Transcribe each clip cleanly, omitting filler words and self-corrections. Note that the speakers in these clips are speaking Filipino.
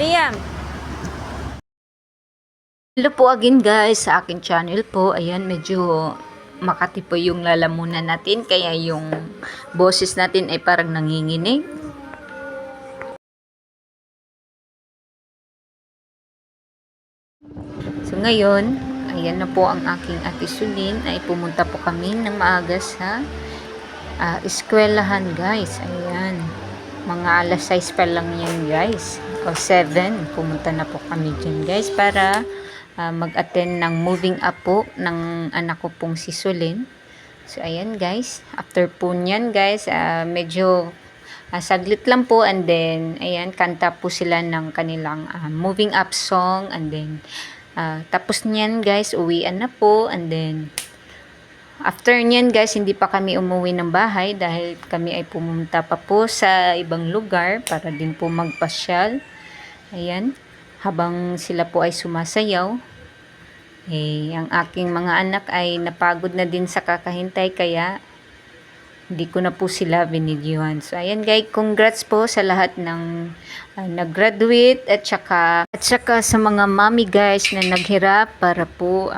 Liam. Hello po again guys sa aking channel po. Ayan, medyo makati po yung lalamunan natin. Kaya yung boses natin ay parang nanginginig. So ngayon, ayan na po ang aking ate Sulin. Ay pumunta po kami ng maaga sa eskwelahan guys. Ayan. Mga alas 6 pa lang yan guys. O 7. Pumunta na po kami dyan guys para mag-attend ng moving up po ng anak ko pong si Sulin. So ayan guys. After po nyan guys, medyo saglit lang po and then ayan, kanta po sila ng kanilang moving up song and then tapos nyan guys, uwian na po and then after nyan guys, hindi pa kami umuwi ng bahay dahil kami ay pumunta pa po sa ibang lugar para din po magpasyal. Ayan, habang sila po ay sumasayaw, ang aking mga anak ay napagod na din sa kakahintay kaya hindi ko na po sila binidyohan. So ayan guys, congrats po sa lahat ng nag-graduate at saka sa mga mommy guys na naghirap para po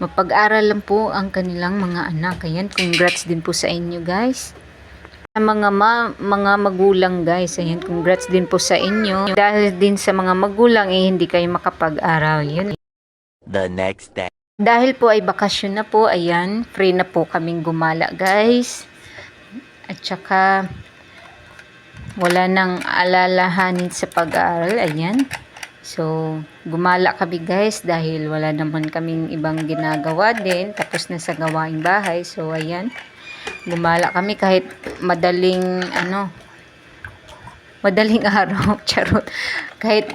mapag-aral lang po ang kanilang mga anak. Ayan, congrats din po sa inyo guys. Sa mga magulang guys, ayan, congrats din po sa inyo. Dahil din sa mga magulang hindi kayo makapag-aral. Yun. The next day. Dahil po ay bakasyon na po, ayan, free na po kaming gumala guys. At saka wala nang alalahanin sa pag-aaral, ayan. So, gumala kami guys dahil wala naman kaming ibang ginagawa din. Tapos na sa gawaing bahay. So, ayan. Gumala kami kahit madaling araw. Charot. Kahit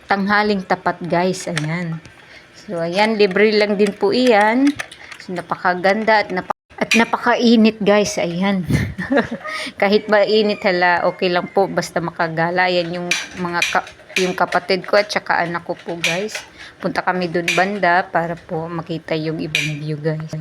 tanghaling tapat guys. Ayan. So, ayan. Libre lang din po iyan. So, napakaganda at napakainit guys. Ayan. Kahit mainit hala, okay lang po. Basta makagala. Ayan yung yung kapatid ko at saka anak ko po guys. Punta kami dun banda para po makita yung ibang view guys.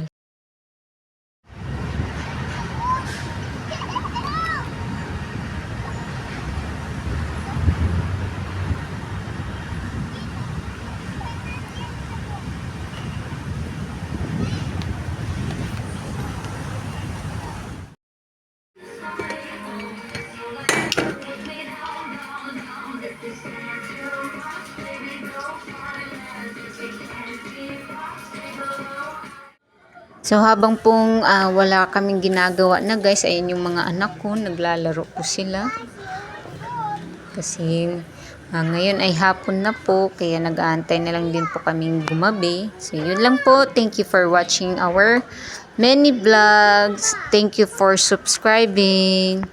So habang pong wala kaming ginagawa na guys, ayan yung mga anak ko, naglalaro po sila. Kasi ngayon ay hapon na po, kaya nag-aantay na lang din po kaming gumabi. So yun lang po, thank you for watching our many vlogs. Thank you for subscribing.